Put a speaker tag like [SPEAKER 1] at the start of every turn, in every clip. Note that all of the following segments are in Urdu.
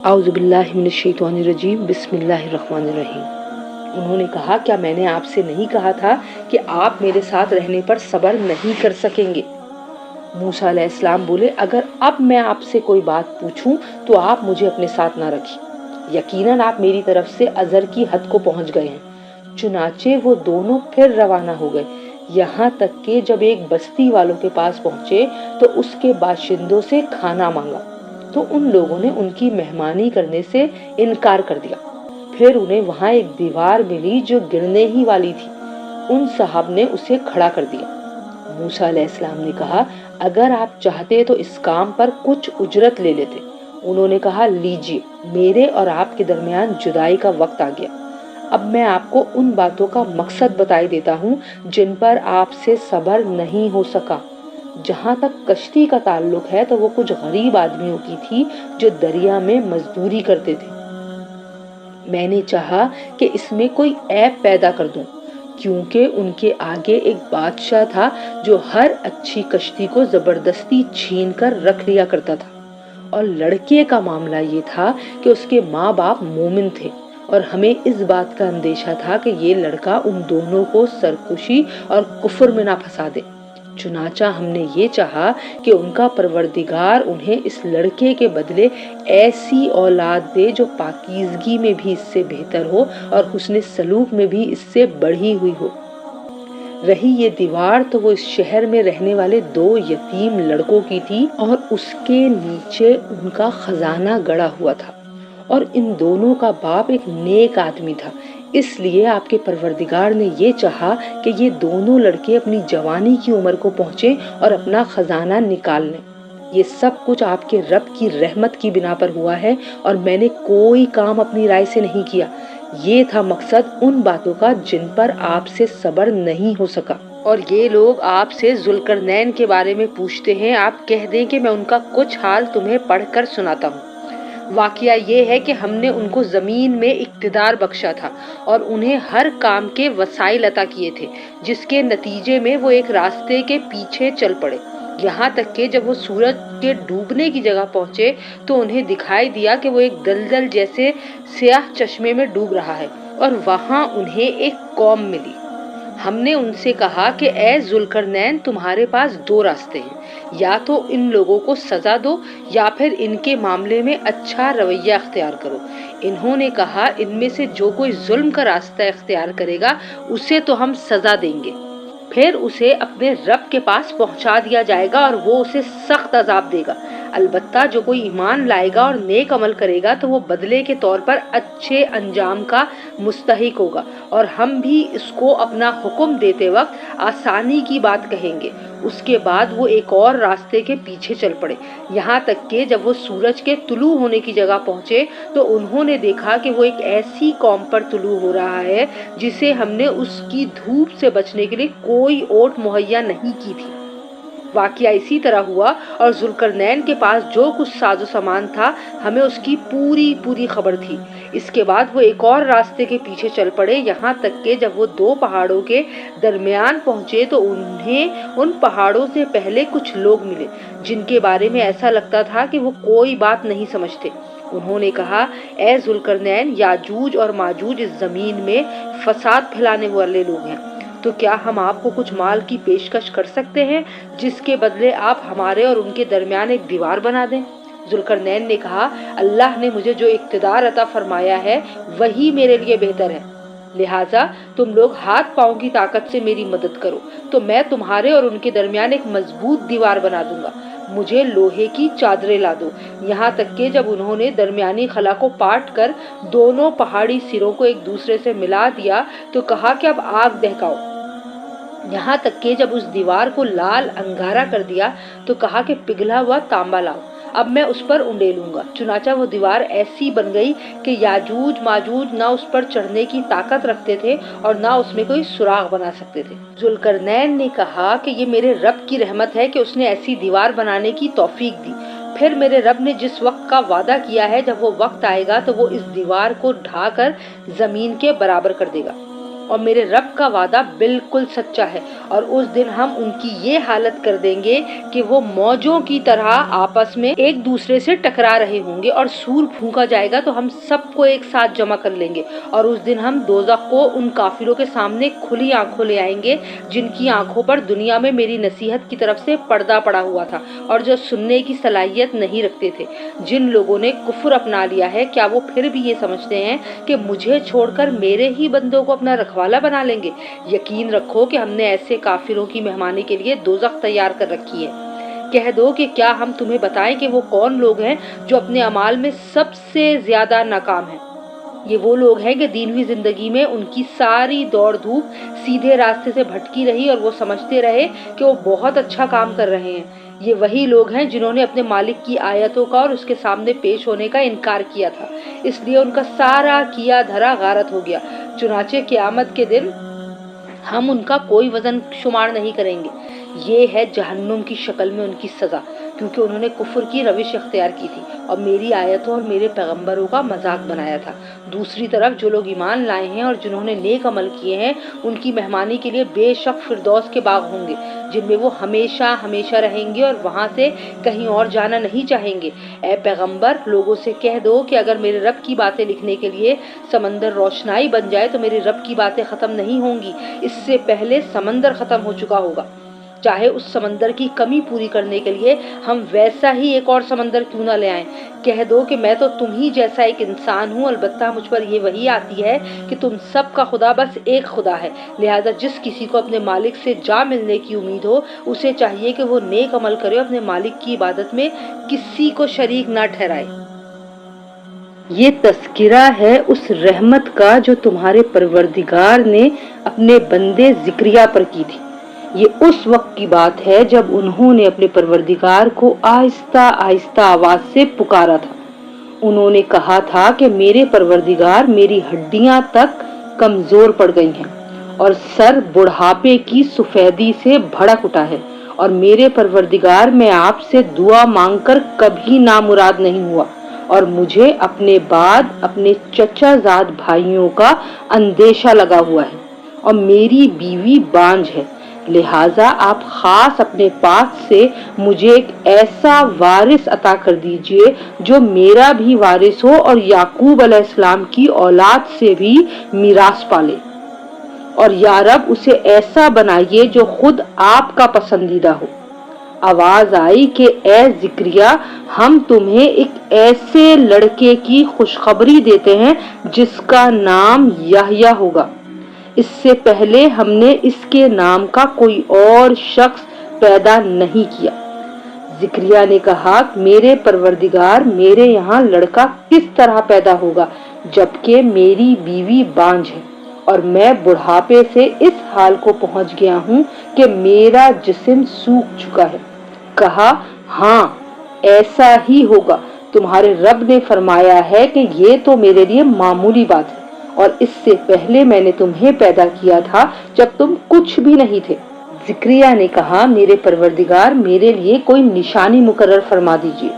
[SPEAKER 1] اعوذ باللہ من الشیطان الرجیم، بسم اللہ الرحمن الرحیم۔ انہوں نے کہا، کیا میں نے آپ سے نہیں کہا تھا کہ آپ میرے ساتھ رہنے پر صبر نہیں کر سکیں گے؟ موسیٰ علیہ السلام بولے، اگر اب میں آپ سے کوئی بات پوچھوں تو آپ مجھے اپنے ساتھ نہ رکھیں، یقیناً آپ میری طرف سے عذر کی حد کو پہنچ گئے ہیں۔ چنانچہ وہ دونوں پھر روانہ ہو گئے، یہاں تک کہ جب ایک بستی والوں کے پاس پہنچے تو اس کے باشندوں سے کھانا مانگا تو ان لوگوں نے ان کی مہمانی کرنے سے انکار کر دیا۔ پھر انہیں وہاں ایک دیوار ملی جو گرنے ہی والی تھی، ان صاحب نے اسے کھڑا کر دیا۔ موسیٰ علیہ السلام نے کہا، اگر آپ چاہتے تو اس کام پر کچھ اجرت لے لیتے۔ انہوں نے کہا، لیجیے، میرے اور آپ کے درمیان جدائی کا وقت آ گیا۔ اب میں آپ کو ان باتوں کا مقصد بتائی دیتا ہوں جن پر آپ سے صبر نہیں ہو سکا۔ جہاں تک کشتی کا تعلق ہے تو وہ کچھ غریب آدمیوں کی تھی جو دریا میں مزدوری کرتے تھے۔ میں نے چاہا کہ اس میں کوئی عیب پیدا کر دوں، کیونکہ ان کے آگے ایک بادشاہ تھا جو ہر اچھی کشتی کو زبردستی چھین کر رکھ لیا کرتا تھا، اور لڑکے کا معاملہ یہ تھا کہ اس کے ماں باپ مومن تھے، اور ہمیں اس بات کا اندیشہ تھا کہ یہ لڑکا ان دونوں کو سرکشی اور کفر میں نہ پھنسا دے۔ چنانچہ ہم نے یہ چاہا کہ ان کا پروردگار انہیں اس لڑکے کے بدلے ایسی اولاد دے جو پاکیزگی میں بھی اس سے بہتر ہو اور حسن سلوک میں بھی اس سے بڑھی ہوئی ہو۔ رہی یہ دیوار تو وہ اس شہر میں رہنے والے 2 یتیم لڑکوں کی تھی، اور اس کے نیچے ان کا خزانہ گڑا ہوا تھا، اور ان دونوں کا باپ ایک نیک آدمی تھا۔ اس لیے آپ کے پروردگار نے یہ چاہا کہ یہ دونوں لڑکے اپنی جوانی کی عمر کو پہنچیں اور اپنا خزانہ نکال لیں۔ یہ سب کچھ آپ کے رب کی رحمت کی بنا پر ہوا ہے، اور میں نے کوئی کام اپنی رائے سے نہیں کیا۔ یہ تھا مقصد ان باتوں کا جن پر آپ سے صبر نہیں ہو سکا۔ اور یہ لوگ آپ سے ذوالقرنین کے بارے میں پوچھتے ہیں، آپ کہہ دیں کہ میں ان کا کچھ حال تمہیں پڑھ کر سناتا ہوں۔ واقعہ یہ ہے کہ ہم نے ان کو زمین میں اقتدار بخشا تھا اور انہیں ہر کام کے وسائل عطا کیے تھے، جس کے نتیجے میں وہ ایک راستے کے پیچھے چل پڑے، یہاں تک کہ جب وہ سورج کے ڈوبنے کی جگہ پہنچے تو انہیں دکھائی دیا کہ وہ ایک دلدل جیسے سیاہ چشمے میں ڈوب رہا ہے، اور وہاں انہیں ایک قوم ملی۔ ہم نے ان سے کہا کہ اے ذوالقرنین، تمہارے پاس 2 راستے ہیں، یا تو ان لوگوں کو سزا دو یا پھر ان کے معاملے میں اچھا رویہ اختیار کرو۔ انہوں نے کہا، ان میں سے جو کوئی ظلم کا راستہ اختیار کرے گا اسے تو ہم سزا دیں گے، پھر اسے اپنے رب کے پاس پہنچا دیا جائے گا اور وہ اسے سخت عذاب دے گا۔ البتہ جو کوئی ایمان لائے گا اور نیک عمل کرے گا تو وہ بدلے کے طور پر اچھے انجام کا مستحق ہوگا، اور ہم بھی اس کو اپنا حکم دیتے وقت آسانی کی بات کہیں گے۔ اس کے بعد وہ ایک اور راستے کے پیچھے چل پڑے، یہاں تک کہ جب وہ سورج کے طلوع ہونے کی جگہ پہنچے تو انہوں نے دیکھا کہ وہ ایک ایسی قوم پر طلوع ہو رہا ہے جسے ہم نے اس کی دھوپ سے بچنے کے لیے کوئی اوٹ مہیا نہیں کی تھی۔ واقعہ اسی طرح ہوا، اور ذوالقرنین کے پاس جو کچھ ساز و سامان تھا ہمیں اس کی پوری خبر تھی۔ اس کے بعد وہ ایک اور راستے کے پیچھے چل پڑے، یہاں تک کہ جب وہ 2 پہاڑوں کے درمیان پہنچے تو انہیں ان پہاڑوں سے پہلے کچھ لوگ ملے جن کے بارے میں ایسا لگتا تھا کہ وہ کوئی بات نہیں سمجھتے۔ انہوں نے کہا، اے ذوالقرنین، یاجوج اور ماجوج اس زمین میں فساد پھیلانے والے لوگ ہیں، تو کیا ہم آپ کو کچھ مال کی پیشکش کر سکتے ہیں جس کے بدلے آپ ہمارے اور ان کے درمیان ایک دیوار بنا دیں؟ ذوالقرنین نے کہا، اللہ نے مجھے جو اقتدار عطا فرمایا ہے وہی میرے لیے بہتر ہے، لہٰذا تم لوگ ہاتھ پاؤں کی طاقت سے میری مدد کرو تو میں تمہارے اور ان کے درمیان ایک مضبوط دیوار بنا دوں گا۔ مجھے لوہے کی چادریں لا دو۔ یہاں تک کہ جب انہوں نے درمیانی خلا کو پاٹ کر دونوں پہاڑی سروں کو ایک دوسرے سے ملا دیا تو کہا کہ اب آگ دہکاؤ۔ یہاں تک کہ جب اس دیوار کو لال انگارہ کر دیا تو کہا کہ پگھلا ہوا تانبا لاؤ، اب میں اس پر انڈیلوں گا۔ چنانچہ وہ دیوار ایسی بن گئی کہ یاجوج ماجوج نہ اس پر چڑھنے کی طاقت رکھتے تھے اور نہ اس میں کوئی سراغ بنا سکتے تھے۔ ذوالقرنین نے کہا کہ یہ میرے رب کی رحمت ہے کہ اس نے ایسی دیوار بنانے کی توفیق دی، پھر میرے رب نے جس وقت کا وعدہ کیا ہے جب وہ وقت آئے گا تو وہ اس دیوار کو ڈھا کر زمین کے برابر کر دے گا۔ اور میرے رب کا وعدہ بالکل سچا ہے، اور اس دن ہم ان کی یہ حالت کر دیں گے کہ وہ موجوں کی طرح آپس میں ایک دوسرے سے ٹکرا رہے ہوں گے، اور سور پھونکا جائے گا تو ہم سب کو ایک ساتھ جمع کر لیں گے، اور اس دن ہم دوزخ کو ان کافروں کے سامنے کھلی آنکھوں لے آئیں گے جن کی آنکھوں پر دنیا میں میری نصیحت کی طرف سے پردہ پڑا ہوا تھا اور جو سننے کی صلاحیت نہیں رکھتے تھے۔ جن لوگوں نے کفر اپنا لیا ہے، کیا وہ پھر بھی یہ سمجھتے ہیں کہ مجھے چھوڑ کر میرے ہی بندوں کو اپنا رکھوالا بنا لیں گے؟ یقین رکھو کہ ہم نے ایسے کافروں کی مہمانی کے لیے دوزخ تیار کر رکھی ہے۔ کہہ دو کہ کیا ہم تمہیں بتائیں کہ وہ کون لوگ ہیں جو اپنے اعمال میں سب سے زیادہ ناکام ہیں؟ یہ وہ لوگ ہیں کہ دینوی زندگی میں ان کی ساری دوڑ دھوپ سیدھے راستے سے بھٹکی رہی اور وہ سمجھتے رہے کہ وہ بہت اچھا کام کر رہے ہیں۔ یہ وہی لوگ ہیں جنہوں نے اپنے مالک کی آیتوں کا اور اس کے سامنے پیش ہونے کا انکار کیا تھا، اس لیے ان کا سارا کیا دھرا غارت ہو گیا۔ چنانچہ قیامت کے دن ہم ان کا کوئی وزن شمار نہیں کریں گے۔ یہ ہے جہنم کی شکل میں ان کی سزا، کیونکہ انہوں نے کفر کی روش اختیار کی تھی اور میری آیتوں اور میرے پیغمبروں کا مذاق بنایا تھا۔ دوسری طرف جو لوگ ایمان لائے ہیں اور جنہوں نے نیک عمل کیے ہیں، ان کی مہمانی کے لیے بے شک فردوس کے باغ ہوں گے جن میں وہ ہمیشہ ہمیشہ رہیں گے اور وہاں سے کہیں اور جانا نہیں چاہیں گے۔ اے پیغمبر، لوگوں سے کہہ دو کہ اگر میرے رب کی باتیں لکھنے کے لیے سمندر روشنائی بن جائے تو میرے رب کی باتیں ختم نہیں ہوں گی، اس سے پہلے سمندر ختم ہو چکا ہوگا۔ چاہے اس سمندر کی کمی پوری کرنے کے لیے ہم ویسا ہی ایک اور سمندر کیوں نہ لے آئیں۔ کہہ دو کہ میں تو تم ہی جیسا ایک انسان ہوں، البتہ مجھ پر یہ وحی آتی ہے کہ تم سب کا خدا بس ایک خدا ہے، لہذا جس کسی کو اپنے مالک سے جا ملنے کی امید ہو اسے چاہیے کہ وہ نیک عمل کرے اور اپنے مالک کی عبادت میں کسی کو شریک نہ ٹھہرائے۔ یہ تذکرہ ہے اس رحمت کا جو تمہارے پروردگار نے اپنے بندے زکریا پر کی تھی۔ یہ اس وقت کی بات ہے جب انہوں نے اپنے پروردگار کو آہستہ آہستہ آواز سے پکارا تھا۔ انہوں نے کہا تھا کہ میرے پروردگار، میری ہڈیاں تک کمزور پڑ گئی ہیں اور سر بڑھاپے کی سفیدی سے بھڑک اٹھا ہے، اور میرے پروردگار، میں آپ سے دعا مانگ کر کبھی نامراد نہیں ہوا، اور مجھے اپنے بعد اپنے چچا زاد بھائیوں کا اندیشہ لگا ہوا ہے، اور میری بیوی بانجھ ہے، لہٰذا آپ خاص اپنے پاس سے مجھے ایک ایسا وارث عطا کر دیجئے جو میرا بھی وارث ہو اور یعقوب علیہ السلام کی اولاد سے بھی میراث پالے، اور یا رب اسے ایسا بنائیے جو خود آپ کا پسندیدہ ہو۔ آواز آئی کہ اے زکریا، ہم تمہیں ایک ایسے لڑکے کی خوشخبری دیتے ہیں جس کا نام یحییٰ ہوگا۔ اس سے پہلے ہم نے اس کے نام کا کوئی اور شخص پیدا نہیں کیا۔ زکریا نے کہا، میرے پروردگار، میرے یہاں لڑکا کس طرح پیدا ہوگا جبکہ میری بیوی بانجھ ہے اور میں بڑھاپے سے اس حال کو پہنچ گیا ہوں کہ میرا جسم سوکھ چکا ہے۔ کہا، ہاں ایسا ہی ہوگا، تمہارے رب نے فرمایا ہے کہ یہ تو میرے لیے معمولی بات ہے، اور اس سے پہلے میں نے تمہیں پیدا کیا تھا جب تم کچھ بھی نہیں تھے۔ زکریا نے کہا، میرے پروردگار، میرے لیے کوئی نشانی مقرر فرما دیجیے۔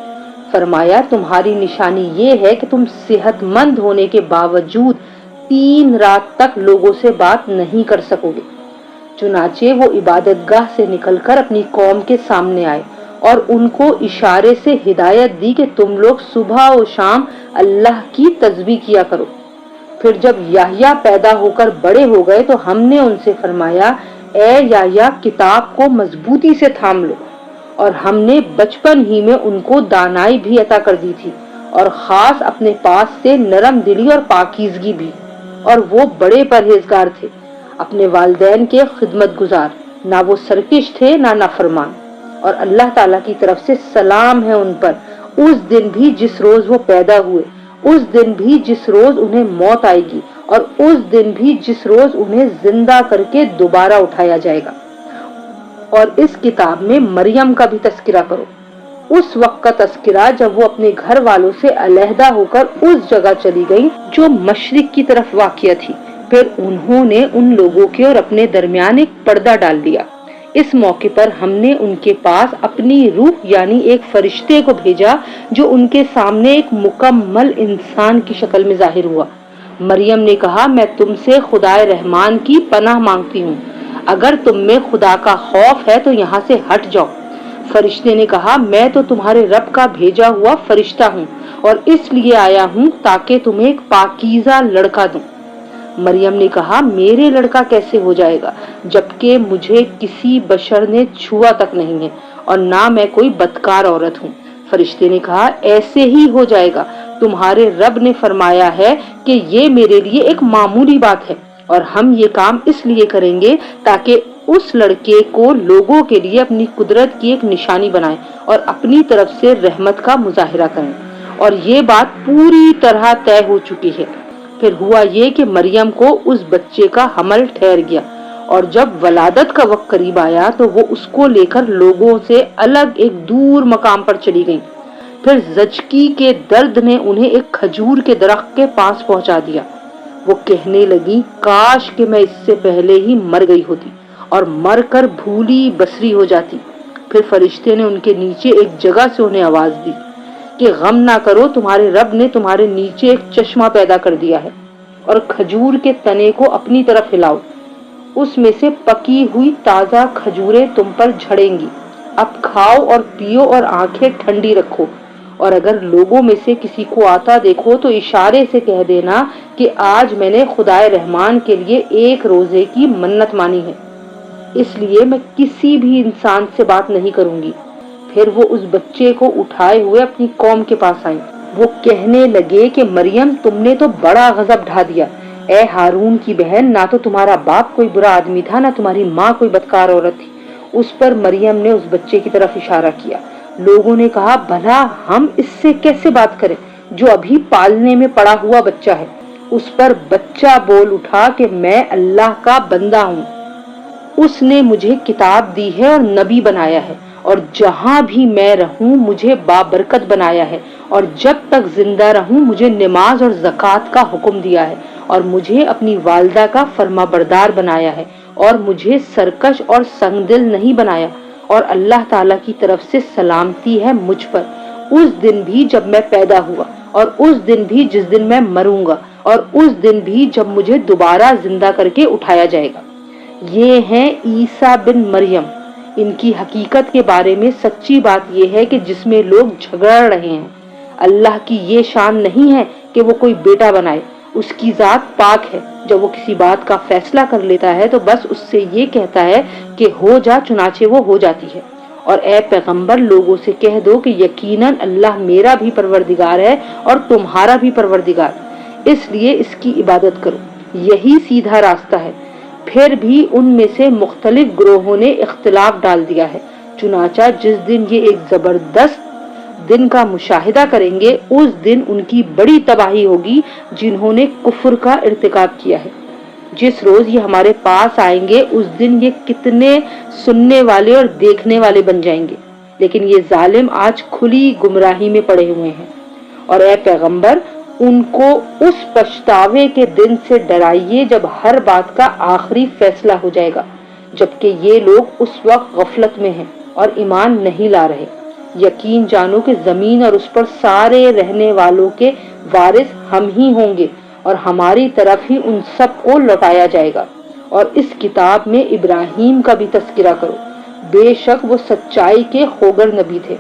[SPEAKER 1] فرمایا، تمہاری نشانی یہ ہے کہ تم صحت مند ہونے کے باوجود 3 رات تک لوگوں سے بات نہیں کر سکو گے۔ چنانچہ وہ عبادت گاہ سے نکل کر اپنی قوم کے سامنے آئے اور ان کو اشارے سے ہدایت دی کہ تم لوگ صبح و شام اللہ کی تسبیح کیا کرو۔ پھر جب یحییٰ پیدا ہو کر بڑے ہو گئے تو ہم نے ان سے فرمایا، اے یحییٰ، کتاب کو مضبوطی سے تھام لو، اور ہم نے بچپن ہی میں ان کو دانائی بھی عطا کر دی تھی، اور خاص اپنے پاس سے نرم دلی اور پاکیزگی بھی، اور وہ بڑے پرہیزگار تھے، اپنے والدین کے خدمت گزار، نہ وہ سرکش تھے نہ نافرمان، اور اللہ تعالیٰ کی طرف سے سلام ہے ان پر، اس دن بھی جس روز وہ پیدا ہوئے، اس دن بھی جس روز انہیں موت آئے گی، اور اس دن بھی جس روز انہیں زندہ کر کے دوبارہ اٹھایا جائے گا۔ اور اس کتاب میں مریم کا بھی تذکرہ کرو، اس وقت کا تذکرہ جب وہ اپنے گھر والوں سے علیحدہ ہو کر اس جگہ چلی گئی جو مشرق کی طرف واقع تھی، پھر انہوں نے ان لوگوں کے اور اپنے درمیان ایک پردہ ڈال دیا۔ اس موقع پر ہم نے ان کے پاس اپنی روح یعنی ایک فرشتے کو بھیجا جو ان کے سامنے ایک مکمل انسان کی شکل میں ظاہر ہوا۔ مریم نے کہا میں تم سے خدائے رحمان کی پناہ مانگتی ہوں، اگر تم میں خدا کا خوف ہے تو یہاں سے ہٹ جاؤ۔ فرشتے نے کہا میں تو تمہارے رب کا بھیجا ہوا فرشتہ ہوں اور اس لیے آیا ہوں تاکہ تمہیں ایک پاکیزہ لڑکا دوں۔ مریم نے کہا میرے لڑکا کیسے ہو جائے گا جبکہ مجھے کسی بشر نے چھوا تک نہیں ہے اور نہ میں کوئی بدکار عورت ہوں۔ فرشتے نے کہا ایسے ہی ہو جائے گا، تمہارے رب نے فرمایا ہے کہ یہ میرے لیے ایک معمولی بات ہے اور ہم یہ کام اس لیے کریں گے تاکہ اس لڑکے کو لوگوں کے لیے اپنی قدرت کی ایک نشانی بنائیں اور اپنی طرف سے رحمت کا مظاہرہ کریں، اور یہ بات پوری طرح طے ہو چکی ہے۔ پھر ہوا یہ کہ مریم کو اس بچے کا حمل ٹھہر گیا اور جب ولادت کا وقت قریب آیا تو وہ اس کو لے کر لوگوں سے الگ ایک دور مقام پر چلی گئیں۔ پھر زچگی کے درد نے انہیں ایک کھجور کے درخت کے پاس پہنچا دیا۔ وہ کہنے لگی کاش کہ میں اس سے پہلے ہی مر گئی ہوتی اور مر کر بھولی بسری ہو جاتی۔ پھر فرشتے نے ان کے نیچے ایک جگہ سے انہیں آواز دی کہ غم نہ کرو، تمہارے رب نے تمہارے نیچے ایک چشمہ پیدا کر دیا ہے اور کھجور کے تنے کو اپنی طرف ہلاؤ، اس میں سے پکی ہوئی تازہ کھجوریں تم پر جھڑیں گی، اب کھاؤ اور پیو اور آنکھیں ٹھنڈی رکھو، اور اگر لوگوں میں سے کسی کو آتا دیکھو تو اشارے سے کہہ دینا کہ آج میں نے خدائے رحمان کے لیے ایک روزے کی منت مانی ہے، اس لیے میں کسی بھی انسان سے بات نہیں کروں گی۔ پھر وہ اس بچے کو اٹھائے ہوئے اپنی قوم کے پاس آئیں۔ وہ کہنے لگے کہ مریم تم نے تو بڑا غضب ڈھا دیا، اے ہارون کی بہن، نہ تو تمہارا باپ کوئی برا آدمی تھا نہ تمہاری ماں کوئی بدکار عورت تھی۔ اس پر مریم نے اس بچے کی طرف اشارہ کیا۔ لوگوں نے کہا بھلا ہم اس سے کیسے بات کریں جو ابھی پالنے میں پڑا ہوا بچہ ہے۔ اس پر بچہ بول اٹھا کہ میں اللہ کا بندہ ہوں، اس نے مجھے کتاب دی ہے اور نبی بنایا ہے، اور جہاں بھی میں رہوں مجھے بابرکت بنایا ہے، اور جب تک زندہ رہوں مجھے نماز اور زکوٰۃ کا حکم دیا ہے، اور مجھے اپنی والدہ کا فرما بردار بنایا ہے، اور مجھے سرکش اور سنگ دل نہیں بنایا، اور اللہ تعالیٰ کی طرف سے سلامتی ہے مجھ پر، اس دن بھی جب میں پیدا ہوا، اور اس دن بھی جس دن میں مروں گا، اور اس دن بھی جب مجھے دوبارہ زندہ کر کے اٹھایا جائے گا۔ یہ ہیں عیسیٰ بن مریم۔ ان کی حقیقت کے بارے میں سچی بات یہ ہے کہ جس میں لوگ جھگڑ رہے ہیں، اللہ کی یہ شان نہیں ہے کہ وہ کوئی بیٹا بنائے، اس کی ذات پاک ہے، جب وہ کسی بات کا فیصلہ کر لیتا ہے تو بس اس سے یہ کہتا ہے کہ ہو جا، چنانچہ وہ ہو جاتی ہے۔ اور اے پیغمبر لوگوں سے کہہ دو کہ یقیناً اللہ میرا بھی پروردگار ہے اور تمہارا بھی پروردگار، اس لیے اس کی عبادت کرو، یہی سیدھا راستہ ہے۔ پھر بھی ان میں سے مختلف گروہوں نے اختلاف ڈال دیا ہے، چنانچہ جس دن یہ ایک زبردست دن کا مشاہدہ کریں گے اس دن ان کی بڑی تباہی ہوگی جنہوں نے کفر کا ارتکاب کیا ہے۔ جس روز یہ ہمارے پاس آئیں گے اس دن یہ کتنے سننے والے اور دیکھنے والے بن جائیں گے، لیکن یہ ظالم آج کھلی گمراہی میں پڑے ہوئے ہیں۔ اور اے پیغمبر ان کو اس پچھتاوے کے دن سے ڈرائیے جب ہر بات کا آخری فیصلہ ہو جائے گا، جبکہ یہ لوگ اس وقت غفلت میں ہیں اور ایمان نہیں لا رہے۔ یقین جانو کہ زمین اور اس پر سارے رہنے والوں کے وارث ہم ہی ہوں گے اور ہماری طرف ہی ان سب کو لوٹایا جائے گا۔ اور اس کتاب میں ابراہیم کا بھی تذکرہ کرو، بے شک وہ سچائی کے خوگر نبی تھے۔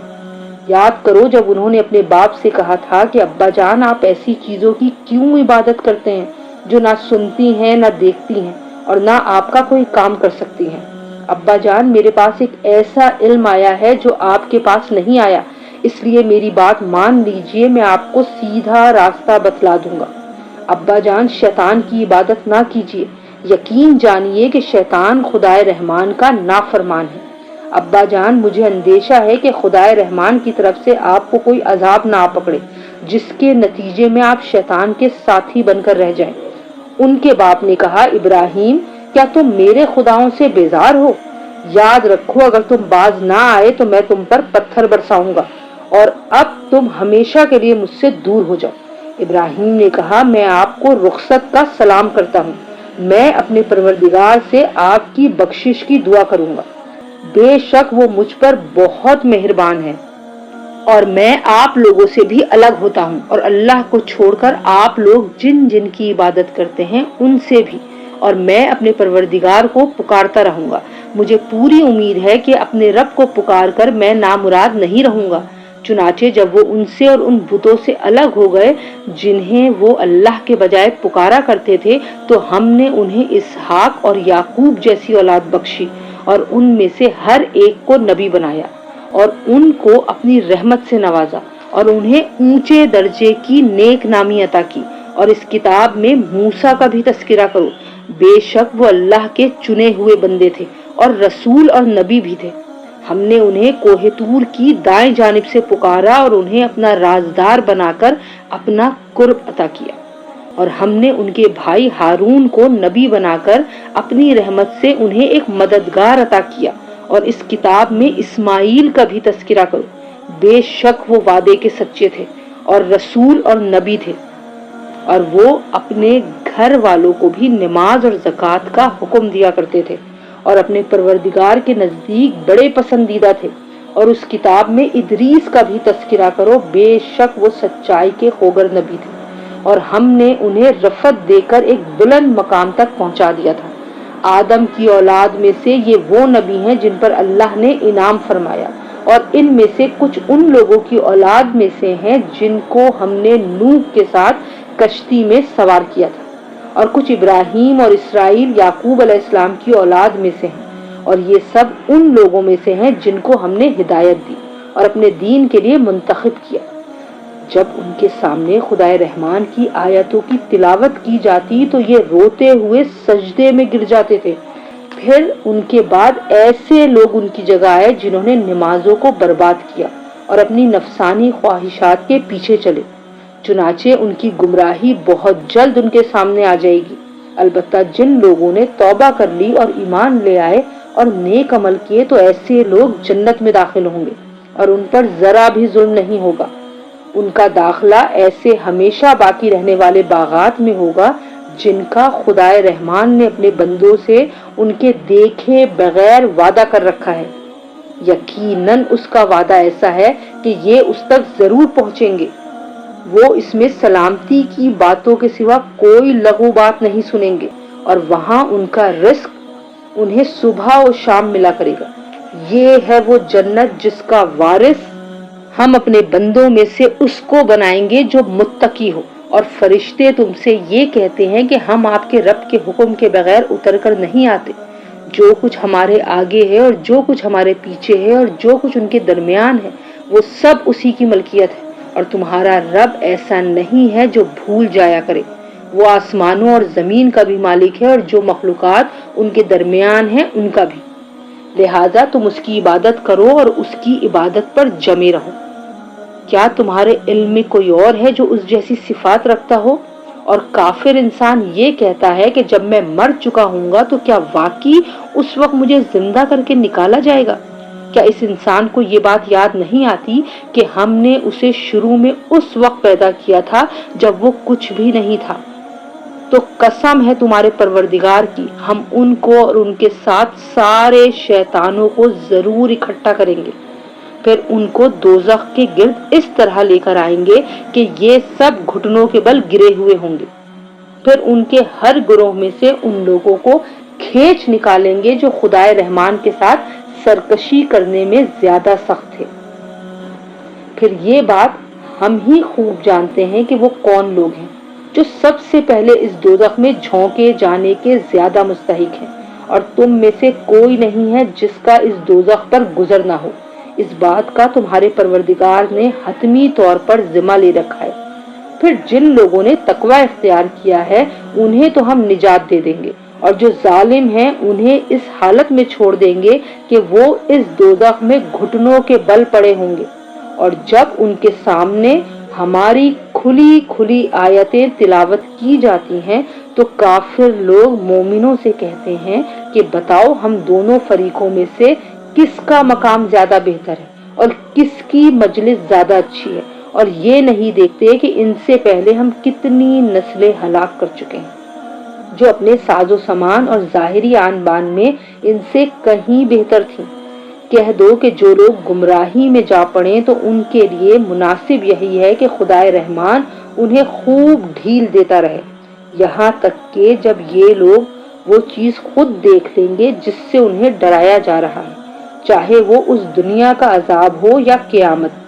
[SPEAKER 1] یاد کرو جب انہوں نے اپنے باپ سے کہا تھا کہ ابا جان آپ ایسی چیزوں کی کیوں عبادت کرتے ہیں جو نہ سنتی ہیں نہ دیکھتی ہیں اور نہ آپ کا کوئی کام کر سکتی ہیں۔ ابا جان میرے پاس ایک ایسا علم آیا ہے جو آپ کے پاس نہیں آیا، اس لیے میری بات مان لیجئے، میں آپ کو سیدھا راستہ بتلا دوں گا۔ ابا جان شیطان کی عبادت نہ کیجیے، یقین جانیے کہ شیطان خدائے رحمان کا نافرمان ہے۔ ابا جان مجھے اندیشہ ہے کہ خدائے رحمان کی طرف سے آپ کو کوئی عذاب نہ آ پکڑے جس کے نتیجے میں آپ شیطان کے ساتھی بن کر رہ جائیں۔ ان کے باپ نے کہا ابراہیم کیا تم میرے خداؤں سے بیزار ہو؟ یاد رکھو اگر تم باز نہ آئے تو میں تم پر پتھر برساؤں گا، اور اب تم ہمیشہ کے لیے مجھ سے دور ہو جاؤ۔ ابراہیم نے کہا میں آپ کو رخصت کا سلام کرتا ہوں، میں اپنے پروردگار سے آپ کی بخشش کی دعا کروں گا، بے شک وہ مجھ پر بہت مہربان ہے۔ اور میں آپ لوگوں سے بھی الگ ہوتا ہوں، اور اللہ کو چھوڑ کر آپ لوگ جن جن کی عبادت کرتے ہیں ان سے بھی، اور میں اپنے پروردگار کو پکارتا رہوں گا۔ مجھے پوری امید ہے کہ اپنے رب کو پکار کر میں نامراد نہیں رہوں گا۔ چنانچہ جب وہ ان سے اور ان بتوں سے الگ ہو گئے جنہیں وہ اللہ کے بجائے پکارا کرتے تھے، تو ہم نے انہیں اسحاق اور یعقوب جیسی اولاد بخشی، اور ان میں سے ہر ایک کو نبی بنایا، اور ان کو اپنی رحمت سے نوازا، اور انہیں اونچے درجے کی نیک نامی عطا کی۔ اور اس کتاب میں موسیٰ کا بھی تذکرہ کرو، بے شک وہ اللہ کے چنے ہوئے بندے تھے اور رسول اور نبی بھی تھے۔ ہم نے انہیں کوہ طور کی دائیں جانب سے پکارا اور انہیں اپنا رازدار بنا کر اپنا قرب عطا کیا، اور ہم نے ان کے بھائی ہارون کو نبی بنا کر اپنی رحمت سے انہیں ایک مددگار عطا کیا۔ اور اس کتاب میں اسماعیل کا بھی تذکرہ کرو، بے شک وہ وعدے کے سچے تھے اور رسول اور نبی تھے، اور وہ اپنے گھر والوں کو بھی نماز اور زکوٰۃ کا حکم دیا کرتے تھے، اور اپنے پروردگار کے نزدیک بڑے پسندیدہ تھے۔ اور اس کتاب میں ادریس کا بھی تذکرہ کرو، بے شک وہ سچائی کے خوگر نبی تھے، اور ہم نے انہیں رفعت دے کر ایک بلند مقام تک پہنچا دیا تھا۔ آدم کی اولاد میں سے یہ وہ نبی ہیں جن پر اللہ نے انعام فرمایا، اور ان میں سے کچھ ان لوگوں کی اولاد میں سے ہیں جن کو ہم نے نوح کے ساتھ کشتی میں سوار کیا تھا، اور کچھ ابراہیم اور اسرائیل یعقوب علیہ السلام کی اولاد میں سے ہیں، اور یہ سب ان لوگوں میں سے ہیں جن کو ہم نے ہدایت دی اور اپنے دین کے لیے منتخب کیا۔ جب ان کے سامنے خدائے رحمان کی آیتوں کی تلاوت کی جاتی تو یہ روتے ہوئے سجدے میں گر جاتے تھے۔ پھر ان کے بعد ایسے لوگ ان کی جگہ آئے جنہوں نے نمازوں کو برباد کیا اور اپنی نفسانی خواہشات کے پیچھے چلے، چنانچہ ان کی گمراہی بہت جلد ان کے سامنے آ جائے گی۔ البتہ جن لوگوں نے توبہ کر لی اور ایمان لے آئے اور نیک عمل کیے تو ایسے لوگ جنت میں داخل ہوں گے، اور ان پر ذرا بھی ظلم نہیں ہوگا۔ ان کا داخلہ ایسے ہمیشہ باقی رہنے والے باغات میں ہوگا جن کا خدائے رحمان نے اپنے بندوں سے ان کے دیکھے بغیر وعدہ کر رکھا ہے۔ یقیناً اس کا وعدہ ایسا ہے کہ یہ اس تک ضرور پہنچیں گے۔ وہ اس میں سلامتی کی باتوں کے سوا کوئی لغو بات نہیں سنیں گے، اور وہاں ان کا رزق انہیں صبح و شام ملا کرے گا۔ یہ ہے وہ جنت جس کا وارث ہم اپنے بندوں میں سے اس کو بنائیں گے جو متقی ہو۔ اور فرشتے تم سے یہ کہتے ہیں کہ ہم آپ کے رب کے حکم کے بغیر اتر کر نہیں آتے۔ جو کچھ ہمارے آگے ہے اور جو کچھ ہمارے پیچھے ہے اور جو کچھ ان کے درمیان ہے وہ سب اسی کی ملکیت ہے، اور تمہارا رب ایسا نہیں ہے جو بھول جایا کرے۔ وہ آسمانوں اور زمین کا بھی مالک ہے اور جو مخلوقات ان کے درمیان ہیں ان کا بھی، لہذا تم اس کی عبادت کرو اور اس کی عبادت پر جمے رہو۔ کیا تمہارے علم میں کوئی اور ہے جو اس جیسی صفات رکھتا ہو؟ اور کافر انسان یہ کہتا ہے کہ جب میں مر چکا ہوں گا تو کیا واقعی اس وقت مجھے زندہ کر کے نکالا جائے گا؟ کیا اس انسان کو یہ بات یاد نہیں آتی کہ ہم نے اسے شروع میں اس وقت پیدا کیا تھا جب وہ کچھ بھی نہیں تھا؟ تو قسم ہے تمہارے پروردگار کی، ہم ان کو اور ان کے ساتھ سارے شیطانوں کو ضرور اکٹھا کریں گے، پھر ان کو دوزخ کے گرد اس طرح لے کر آئیں گے کہ یہ سب گھٹنوں کے بل گرے ہوئے ہوں گے۔ پھر ان کے ہر گروہ میں سے ان لوگوں کو کھینچ نکالیں گے جو خدائے رحمان کے ساتھ سرکشی کرنے میں زیادہ سخت تھے۔ پھر یہ بات ہم ہی خوب جانتے ہیں کہ وہ کون لوگ ہیں جو سب سے پہلے اس دوزخ میں جھونکے جانے کے زیادہ مستحق ہیں، اور تم میں سے کوئی نہیں ہے جس کا اس دوزخ پر گزر نہ ہو۔ اس بات کا تمہارے پروردگار نے حتمی طور پر ذمہ لے رکھا ہے۔ پھر جن لوگوں نے تقوی اختیار کیا ہے انہیں تو ہم نجات دے دیں گے، اور جو ظالم ہیں انہیں اس حالت میں چھوڑ دیں گے کہ وہ اس دوزخ میں گھٹنوں کے بل پڑے ہوں گے۔ اور جب ان کے سامنے ہماری کھلی کھلی آیتیں تلاوت کی جاتی ہیں تو کافر لوگ مومنوں سے کہتے ہیں کہ بتاؤ ہم دونوں فریقوں میں سے کس کا مقام زیادہ بہتر ہے اور کس کی مجلس زیادہ اچھی ہے، اور یہ نہیں دیکھتے کہ ان سے پہلے ہم کتنی نسلیں ہلاک کر چکے ہیں جو اپنے ساز و سامان اور ظاہری آن بان میں ان سے کہیں بہتر تھیں۔ کہہ دو کہ جو لوگ گمراہی میں جا پڑیں تو ان کے لیے مناسب یہی ہے کہ خدائے رحمان انہیں خوب ڈھیل دیتا رہے، یہاں تک کہ جب یہ لوگ وہ چیز خود دیکھ لیں گے جس سے انہیں ڈرایا جا رہا ہے، چاہے وہ اس دنیا کا عذاب ہو یا قیامت،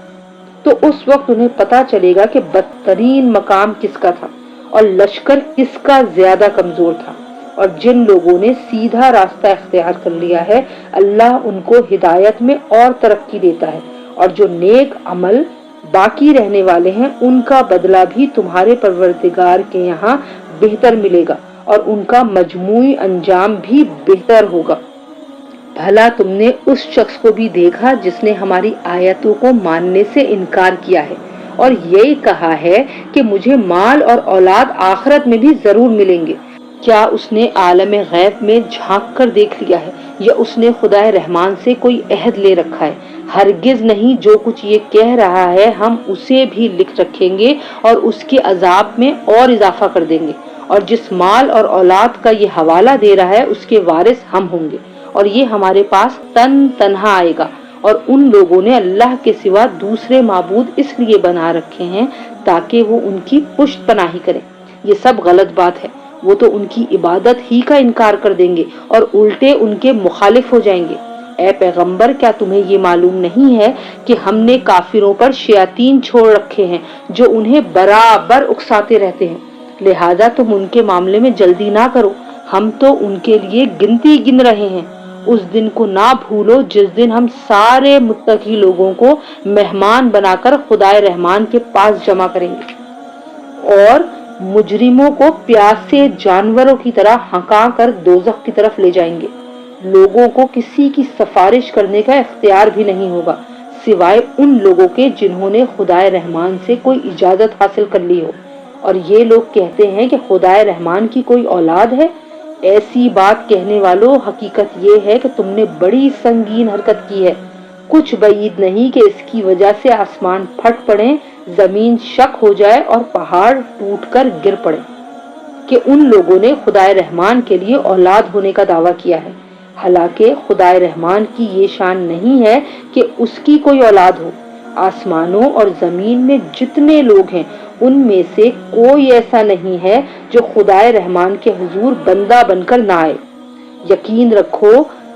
[SPEAKER 1] تو اس وقت انہیں پتا چلے گا کہ بدترین مقام کس کا تھا اور لشکر کس کا زیادہ کمزور تھا۔ اور جن لوگوں نے سیدھا راستہ اختیار کر لیا ہے، اللہ ان کو ہدایت میں اور ترقی دیتا ہے، اور جو نیک عمل باقی رہنے والے ہیں ان کا بدلہ بھی تمہارے پروردگار کے یہاں بہتر ملے گا اور ان کا مجموعی انجام بھی بہتر ہوگا۔ بھلا تم نے اس شخص کو بھی دیکھا جس نے ہماری آیتوں کو ماننے سے انکار کیا ہے اور یہی کہا ہے کہ مجھے مال اور اولاد آخرت میں بھی ضرور ملیں گے؟ کیا اس نے عالم غیب میں جھانک کر دیکھ لیا ہے یا اس نے خدائے رحمان سے کوئی عہد لے رکھا ہے؟ ہرگز نہیں، جو کچھ یہ کہہ رہا ہے ہم اسے بھی لکھ رکھیں گے اور اس کے عذاب میں اور اضافہ کر دیں گے، اور جس مال اور اولاد کا یہ حوالہ دے رہا ہے اس کے وارث ہم ہوں گے، اور یہ ہمارے پاس تنہا آئے گا۔ اور ان لوگوں نے اللہ کے سوا دوسرے معبود اس لیے بنا رکھے ہیں تاکہ وہ ان کی پشت پناہی کریں، یہ سب غلط بات ہے۔ وہ تو ان کی عبادت ہی کا انکار کر دیں گے اور الٹے ان کے مخالف ہو جائیں گے۔ اے پیغمبر، کیا تمہیں یہ معلوم نہیں ہے کہ ہم نے کافروں پر شیاطین چھوڑ رکھے ہیں جو انہیں برابر اکساتے رہتے ہیں، لہذا تم ان کے معاملے میں جلدی نہ کرو، ہم تو ان کے لیے گنتی گن رہے ہیں۔ اس دن کو نہ بھولو جس دن ہم سارے متقی لوگوں کو مہمان بنا کر خدائے رحمان کے پاس جمع کریں گے اور مجرموں کو پیاسے جانوروں کی طرح ہنکا کر دوزخ کی طرف لے جائیں گے۔ لوگوں کو کسی کی سفارش کرنے کا اختیار بھی نہیں ہوگا سوائے ان لوگوں کے جنہوں نے خدائے رحمان سے کوئی اجازت حاصل کر لی ہو۔ اور یہ لوگ کہتے ہیں کہ خدائے رحمان کی کوئی اولاد ہے۔ ایسی بات کہنے والوں، حقیقت یہ ہے کہ تم نے بڑی سنگین حرکت کی ہے۔ کچھ بعید نہیں کہ اس کی وجہ سے آسمان پھٹ پڑے، زمین شق ہو جائے اور پہاڑ ٹوٹ کر گر پڑے کہ ان لوگوں نے خدائے رحمان کے لیے اولاد ہونے کا دعویٰ کیا ہے، حالانکہ خدائے رحمان کی یہ شان نہیں ہے کہ اس کی کوئی اولاد ہو۔ آسمانوں اور زمین میں جتنے لوگ ہیں ان میں سے کوئی ایسا نہیں ہے جو خدائے رحمان کے حضور بندہ بن کر نہ آئے۔ یقین رکھو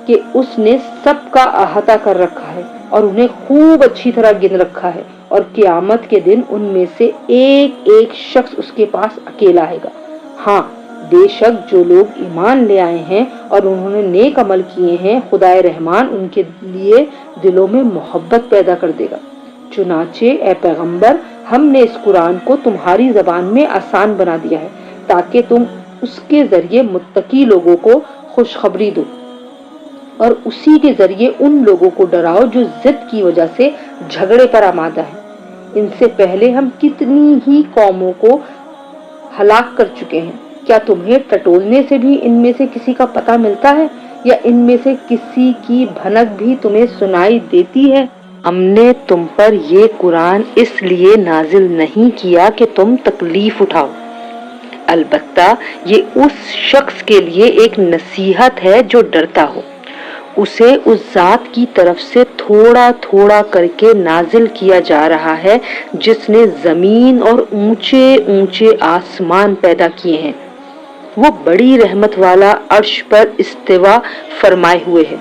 [SPEAKER 1] کہ اس نے سب کا احاطہ کر رکھا ہے اور انہیں خوب اچھی طرح گن رکھا ہے، اور قیامت کے دن ان میں سے ایک ایک شخص اس کے پاس اکیلا آئے گا۔ ہاں، بے شک جو لوگ ایمان لے آئے ہیں اور انہوں نے نیک عمل کیے ہیں، خدائے رحمان ان کے لیے دلوں میں محبت پیدا کر دے گا۔ چنانچہ اے پیغمبر، ہم نے اس قرآن کو تمہاری زبان میں آسان بنا دیا ہے تاکہ تم اس کے ذریعے متقی لوگوں کو خوشخبری دو اور اسی کے ذریعے ان لوگوں کو ڈراؤ جو ضد کی وجہ سے جھگڑے پر آمادہ ہیں۔ ان سے پہلے ہم کتنی ہی قوموں کو ہلاک کر چکے ہیں، کیا تمہیں ٹٹولنے سے بھی ان میں سے کسی کا پتہ ملتا ہے یا ان میں سے کسی کی بھنک بھی تمہیں سنائی دیتی ہے؟ ہم نے تم پر یہ قرآن اس لیے نازل نہیں کیا کہ تم تکلیف اٹھاؤ، البتہ یہ اس شخص کے لیے ایک نصیحت ہے جو ڈرتا ہو۔ اسے اس ذات کی طرف سے تھوڑا تھوڑا کر کے نازل کیا جا رہا ہے جس نے زمین اور اونچے اونچے آسمان پیدا کیے ہیں۔ وہ بڑی رحمت والا عرش پر استوا فرمائے ہوئے ہے۔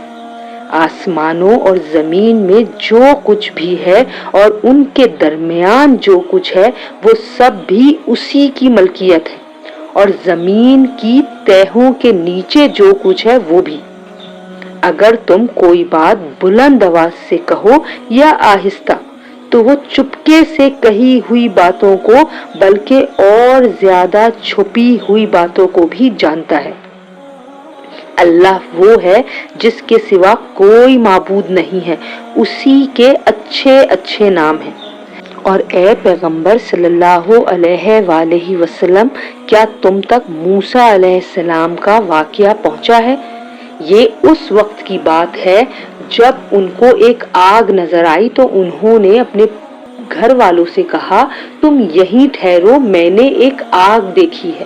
[SPEAKER 1] آسمانوں اور زمین میں جو کچھ بھی ہے اور ان کے درمیان جو کچھ ہے وہ سب بھی اسی کی ملکیت ہے، اور زمین کی تہوں کے نیچے جو کچھ ہے وہ بھی۔ اگر تم کوئی بات بلند آواز سے کہو یا آہستہ تو وہ چپکے سے کہی ہوئی باتوں کو بلکہ اور زیادہ چھپی ہوئی باتوں کو بھی جانتا ہے۔ اللہ وہ ہے جس کے سوا کوئی معبود نہیں ہے، اسی کے اچھے اچھے نام ہیں۔ اور اے پیغمبر صلی اللہ علیہ وآلہ وسلم، کیا تم تک موسیٰ علیہ السلام کا واقعہ پہنچا ہے؟ یہ اس وقت کی بات ہے جب ان کو ایک آگ نظر آئی تو انہوں نے اپنے گھر والوں سے کہا، تم یہیں ٹھہرو، میں نے ایک آگ دیکھی ہے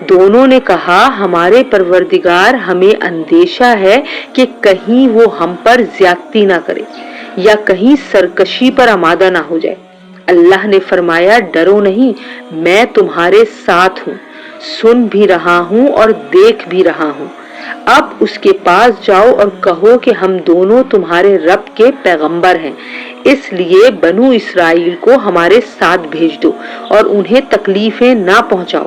[SPEAKER 1] دونوں نے کہا ہمارے پروردگار ہمیں اندیشہ ہے کہ کہیں وہ ہم پر زیادتی نہ کرے یا کہیں سرکشی پر آمادہ نہ ہو جائے۔ اللہ نے فرمایا ڈرو نہیں، میں تمہارے ساتھ ہوں، سن بھی رہا ہوں اور دیکھ بھی رہا ہوں۔ اب اس کے پاس جاؤ اور کہو کہ ہم دونوں تمہارے رب کے پیغمبر ہیں، اس لیے بنو اسرائیل کو ہمارے ساتھ بھیج دو اور انہیں تکلیفیں نہ پہنچاؤ۔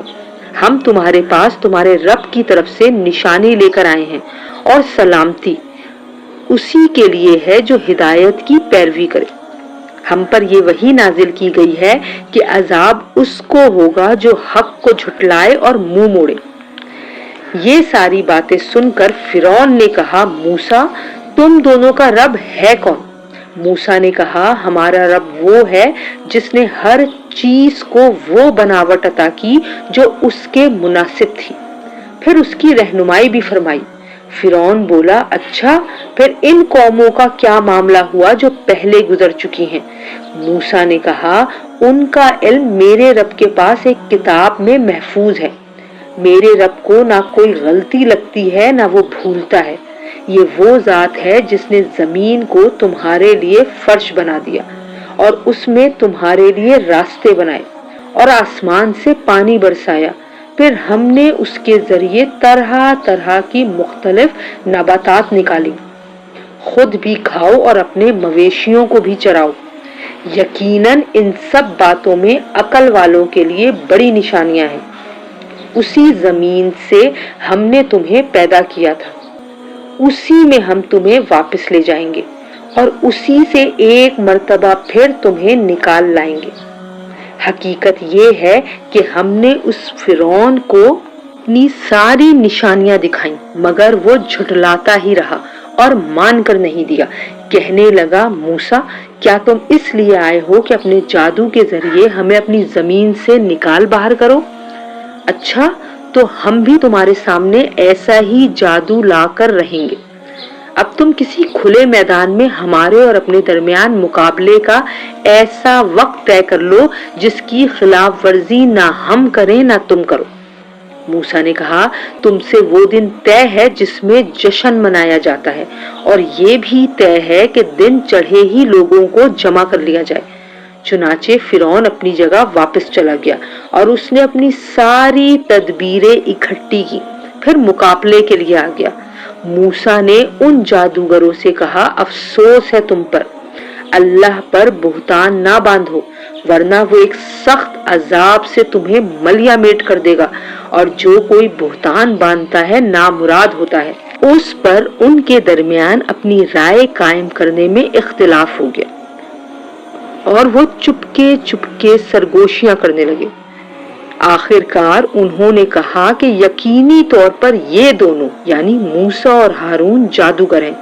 [SPEAKER 1] ہم تمہارے پاس تمہارے رب کی طرف سے نشانی لے کر آئے ہیں اور سلامتی اسی کے لیے ہے جو ہدایت کی پیروی کرے۔ ہم پر یہ وحی نازل کی گئی ہے کہ عذاب اس کو ہوگا جو حق کو جھٹلائے اور منہ موڑے۔ یہ ساری باتیں سن کر فرعون نے کہا موسیٰ تم دونوں کا رب ہے کون؟ موسیٰ نے کہا ہمارا رب وہ ہے جس نے ہر چیز کو وہ بناوٹ عطا کی جو اس کے مناسب تھی، پھر اس کی رہنمائی بھی فرمائی۔ فرعون بولا اچھا پھر ان قوموں کا کیا معاملہ ہوا جو پہلے گزر چکی ہیں؟ موسیٰ نے کہا ان کا علم میرے رب کے پاس ایک کتاب میں محفوظ ہے، میرے رب کو نہ کوئی غلطی لگتی ہے نہ وہ بھولتا ہے۔ یہ وہ ذات ہے جس نے زمین کو تمہارے لیے فرش بنا دیا اور اس میں تمہارے لیے راستے بنائے اور آسمان سے پانی برسایا، پھر ہم نے اس کے ذریعے طرح طرح کی مختلف نباتات نکالی، خود بھی کھاؤ اور اپنے مویشیوں کو بھی چراؤ۔ یقیناً ان سب باتوں میں عقل والوں کے لیے بڑی نشانیاں ہیں۔ اسی زمین سے ہم نے تمہیں پیدا کیا تھا، اسی میں ہم تمہیں واپس لے جائیں گے اور اسی سے ایک مرتبہ پھر تمہیں نکال لائیں گے۔ حقیقت یہ ہے کہ ہم نے اس فرعون کو اپنی ساری نشانیاں دکھائیں مگر وہ جھٹلاتا ہی رہا اور مان کر نہیں دیا۔ کہنے لگا موسیٰ کیا تم اس لیے آئے ہو کہ اپنے جادو کے ذریعے ہمیں اپنی زمین سے نکال باہر کرو؟ اچھا تو ہم بھی تمہارے سامنے ایسا ہی جادو لا کر رہیں گے۔ اب تم کسی کھلے میدان میں ہمارے اور اپنے درمیان مقابلے کا ایسا وقت طے کر لو جس کی خلاف ورزی نہ ہم کریں نہ تم کرو۔ موسیٰ نے کہا تم سے وہ دن طے ہے جس میں جشن منایا جاتا ہے اور یہ بھی طے ہے کہ دن چڑھے ہی لوگوں کو جمع کر لیا جائے۔ چنانچہ فرعون اپنی جگہ واپس چلا گیا اور اس نے اپنی ساری تدبیریں اکٹھی کی، پھر مقابلے کے لیے آ گیا۔ موسیٰ نے ان جادوگروں سے کہا افسوس ہے تم پر، اللہ پر بہتان نہ باندھو ورنہ وہ ایک سخت عذاب سے تمہیں ملیا میٹ کر دے گا، اور جو کوئی بہتان باندھتا ہے نامراد ہوتا ہے۔ اس پر ان کے درمیان اپنی رائے قائم کرنے میں اختلاف ہو گیا اور وہ چپکے سرگوشیاں کرنے لگے۔ آخر کار انہوں نے کہا کہ یقینی طور پر یہ دونوں یعنی موسیٰ اور ہارون جادوگر ہیں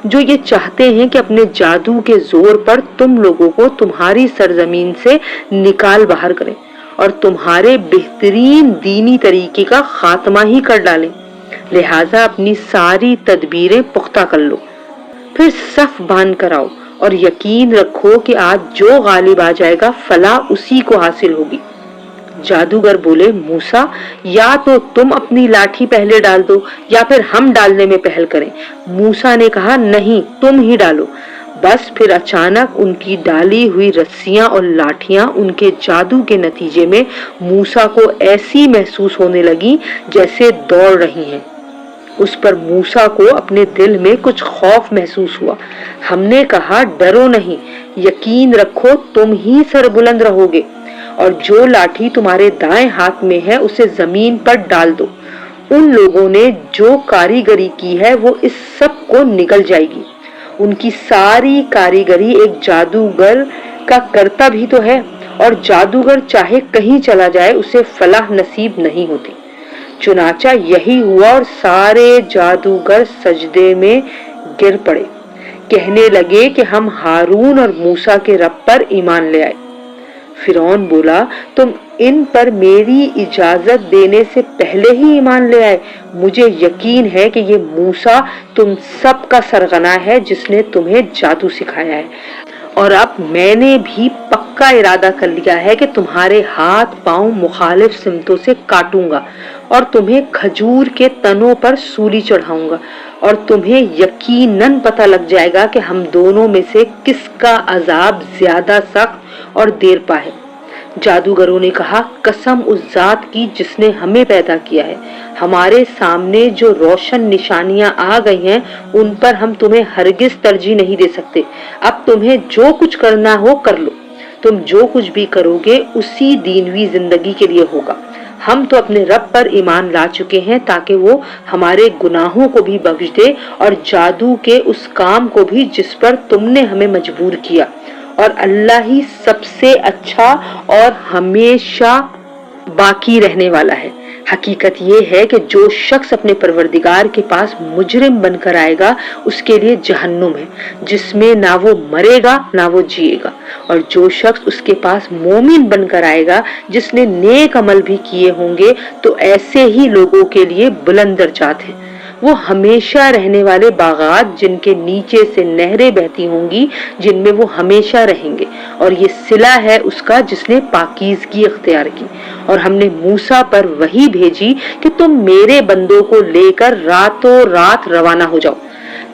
[SPEAKER 1] جو یہ چاہتے ہیں کہ اپنے جادو کے زور پر تم لوگوں کو تمہاری سرزمین سے نکال باہر کریں اور تمہارے بہترین دینی طریقے کا خاتمہ ہی کر ڈالیں، لہٰذا اپنی ساری تدبیریں پختہ کر لو، پھر صف باندھ کر آؤ اور یقین رکھو کہ آج جو غالب آ جائے گا فلاح اسی کو حاصل ہوگی۔ جادوگر بولے موسیٰ یا تو تم اپنی لاٹھی پہلے ڈال دو یا پھر ہم ڈالنے میں پہل کریں۔ موسیٰ نے کہا نہیں تم ہی ڈالو۔ بس پھر اچانک ان کی ڈالی ہوئی رسیاں اور لاٹھیاں ان کے جادو کے نتیجے میں موسیٰ کو ایسی محسوس ہونے لگی جیسے دوڑ رہی ہیں۔ اس پر موسیٰ کو اپنے دل میں کچھ خوف محسوس ہوا۔ ہم نے کہا ڈرو نہیں، یقین رکھو تم ہی سربلند رہو گے، اور جو لاٹھی تمہارے دائیں ہاتھ میں ہے اسے زمین پر ڈال دو۔ ان لوگوں نے جو کاریگری کی ہے وہ اس سب کو نگل جائے گی۔ ان کی ساری کاریگری ایک جادوگر کا کرتا بھی تو ہے، اور جادوگر چاہے کہیں چلا جائے اسے فلاح نصیب نہیں ہوتی۔ چنانچہ یہی ہوا اور سارے جادوگر سجدے میں گر پڑے، کہنے لگے کہ ہم ہارون اور موسیٰ کے رب پر ایمان لے آئے۔ فرعون بولا تم ان پر میری اجازت دینے سے پہلے ہی ایمان لے آئے؟ مجھے یقین ہے کہ یہ موسیٰ تم سب کا سرغنہ ہے جس نے تمہیں جادو سکھایا ہے، اور اب میں نے بھی پکا ارادہ کر لیا ہے کہ تمہارے ہاتھ پاؤں مخالف سمتوں سے کاٹوں گا اور تمہیں کھجور کے تنوں پر سولی چڑھاؤں گا، اور تمہیں یقیناً پتہ لگ جائے گا کہ ہم دونوں میں سے کس کا عذاب زیادہ سخت اور دیر پا ہے۔ جادوگروں نے کہا، قسم اس ذات کی جس نے ہمیں پیدا کیا ہے، ہمارے سامنے جو روشن نشانیاں آ گئی ہیں ان پر ہم تمہیں ہرگز ترجیح نہیں دے سکتے۔ اب تمہیں جو کچھ کرنا ہو کر لو، تم جو کچھ بھی کرو گے اسی دینوی زندگی کے لیے ہوگا۔ ہم تو اپنے رب پر ایمان لا چکے ہیں تاکہ وہ ہمارے گناہوں کو بھی بخش دے اور جادو کے اس کام کو بھی جس پر تم نے ہمیں مجبور کیا، اور اللہ ہی سب سے اچھا اور ہمیشہ باقی رہنے والا ہے۔ حقیقت یہ ہے کہ جو شخص اپنے پروردگار کے پاس مجرم بن کر آئے گا اس کے لیے جہنم ہے، جس میں نہ وہ مرے گا نہ وہ جیے گا، اور جو شخص اس کے پاس مومن بن کر آئے گا جس نے نیک عمل بھی کیے ہوں گے تو ایسے ہی لوگوں کے لیے بلند درجات ہیں۔ وہ ہمیشہ رہنے والے باغات جن کے نیچے سے نہریں بہتی ہوں گی، جن میں وہ ہمیشہ رہیں گے، اور یہ صلہ ہے اس کا جس نے پاکیزگی اختیار کی۔ اور ہم نے موسیٰ پر وحی بھیجی کہ تم میرے بندوں کو لے کر راتوں رات روانہ ہو جاؤ،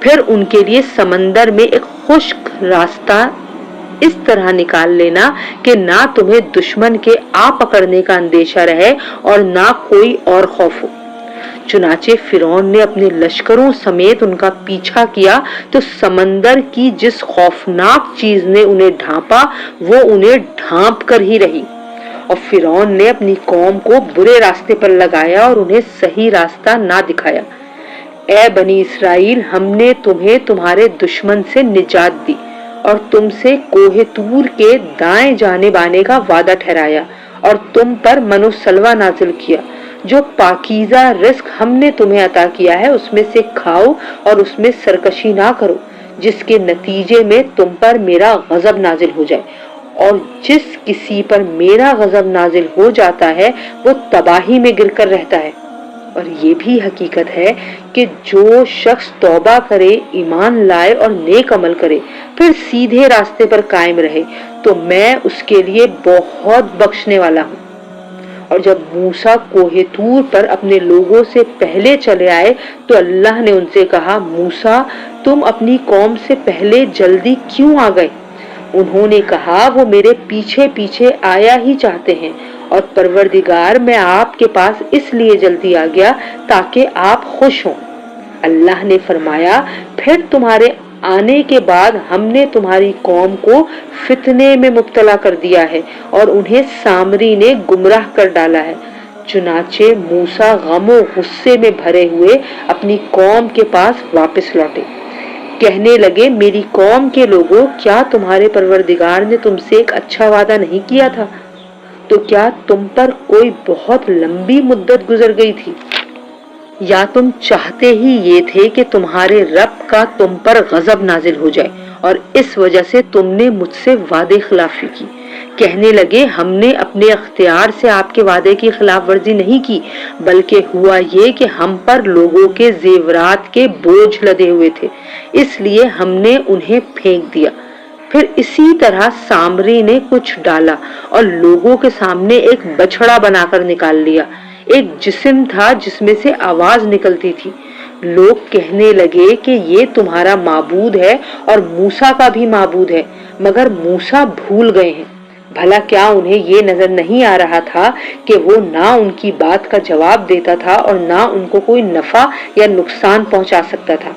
[SPEAKER 1] پھر ان کے لیے سمندر میں ایک خشک راستہ اس طرح نکال لینا کہ نہ تمہیں دشمن کے آ پکڑنے کا اندیشہ رہے اور نہ کوئی اور خوف ہو۔ چنانچہ فرعون نے اپنے لشکروں سمیت ان کا پیچھا کیا تو سمندر کی جس خوفناک چیز نے انہیں ڈھانپا وہ انہیں ڈھانپ کر ہی رہی، اور فرعون نے اپنی قوم کو برے راستے پر لگایا اور انہیں صحیح راستہ نہ دکھایا۔ اے بنی اسرائیل، ہم نے تمہیں تمہارے دشمن سے نجات دی اور تم سے کوہ طور کے دائیں جانب آنے کا وعدہ ٹھہرایا اور تم پر من و سلوہ نازل کیا۔ جو پاکیزہ رزق ہم نے تمہیں عطا کیا ہے اس میں سے کھاؤ اور اس میں سرکشی نہ کرو، جس کے نتیجے میں تم پر میرا غضب نازل ہو جائے، اور جس کسی پر میرا غضب نازل ہو جاتا ہے وہ تباہی میں گر کر رہتا ہے۔ اور یہ بھی حقیقت ہے کہ جو شخص توبہ کرے، ایمان لائے اور نیک عمل کرے، پھر سیدھے راستے پر قائم رہے تو میں اس کے لیے بہت بخشنے والا ہوں۔ اور جب موسیٰ کوہ طور پر اپنے لوگوں سے پہلے چلے آئے تو اللہ نے ان سے کہا، موسیٰ تم اپنی قوم سے پہلے جلدی کیوں آ گئے؟ انہوں نے کہا، وہ میرے پیچھے پیچھے آیا ہی چاہتے ہیں، اور پروردگار میں آپ کے پاس اس لیے جلدی آ گیا تاکہ آپ خوش ہوں۔ اللہ نے فرمایا، پھر تمہارے آنے کے بعد ہم نے تمہاری قوم کو فتنے میں مبتلا کر دیا ہے اور انہیں سامری نے گمراہ کر ڈالا ہے۔ چنانچہ موسیٰ غم و غصے میں بھرے ہوئے اپنی قوم کے پاس واپس لوٹے۔ کہنے لگے، میری قوم کے لوگوں، کیا تمہارے پروردگار نے تم سے ایک اچھا وعدہ نہیں کیا تھا؟ تو کیا تم پر کوئی بہت لمبی مدت گزر گئی تھی؟ یا تم چاہتے ہی یہ تھے کہ تمہارے رب کا تم پر غضب نازل ہو جائے اور اس وجہ سے تم نے مجھ سے وعدے خلافی کی؟ کہنے لگے، ہم نے اپنے اختیار سے آپ کے وعدے کی خلاف ورزی نہیں کی، بلکہ ہوا یہ کہ ہم پر لوگوں کے زیورات کے بوجھ لدے ہوئے تھے، اس لیے ہم نے انہیں پھینک دیا۔ پھر اسی طرح سامری نے کچھ ڈالا اور لوگوں کے سامنے ایک بچڑا بنا کر نکال لیا، ایک جسم تھا جس میں سے آواز نکلتی تھی۔ لوگ کہنے لگے کہ یہ تمہارا معبود ہے اور موسیٰ کا بھی معبود ہے، مگر موسیٰ بھول گئے ہیں۔ بھلا کیا انہیں یہ نظر نہیں آ رہا تھا کہ وہ نہ ان کی بات کا جواب دیتا تھا اور نہ ان کو کوئی نفع یا نقصان پہنچا سکتا تھا؟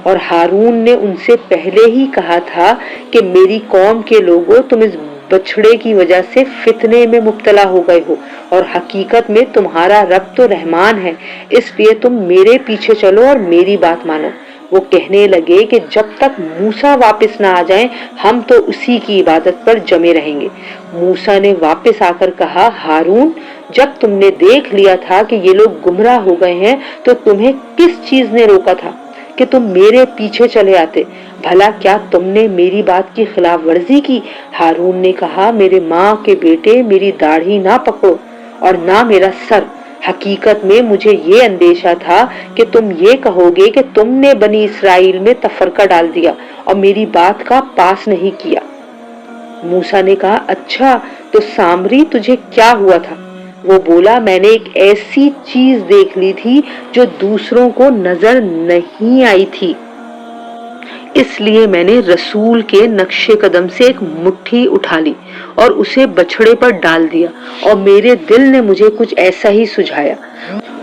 [SPEAKER 1] اور ہارون نے ان سے پہلے ہی کہا تھا کہ میری قوم کے لوگوں، تم اس بچڑے کی وجہ سے فتنے میں مبتلا ہو گئے ہو، اور حقیقت میں تمہارا رب تو رحمان ہے، اس لیے تم میرے پیچھے چلو اور میری بات مانو۔ وہ کہنے لگے کہ جب تک موسیٰ واپس نہ آ جائیں ہم تو اسی کی عبادت پر جمے رہیں گے۔ موسیٰ نے واپس آ کر کہا، ہارون، جب تم نے دیکھ لیا تھا کہ یہ لوگ گمراہ ہو گئے ہیں تو تمہیں کس چیز نے روکا تھا کہ تم میرے پیچھے چلے آتے؟ بھلا کیا تم نے میری بات کی خلاف ورزی کی؟ ہارون نے کہا، میرے ماں کے بیٹے، میری داڑھی نہ پکڑو اور نہ میرا سر، حقیقت میں مجھے یہ اندیشہ تھا کہ تم یہ کہو گے کہ تم نے بنی اسرائیل میں تفرقہ ڈال دیا اور میری بات کا پاس نہیں کیا۔ موسیٰ نے کہا اچھا تو سامری تجھے کیا ہوا تھا؟ وہ بولا میں نے ایک ایسی چیز دیکھ لی تھی جو دوسروں کو نظر نہیں آئی تھی، اس لیے میں نے رسول کے نقش قدم سے ایک مٹھی اٹھا لی اور اسے بچھڑے پر ڈال دیا اور میرے دل نے مجھے کچھ ایسا ہی سجھایا۔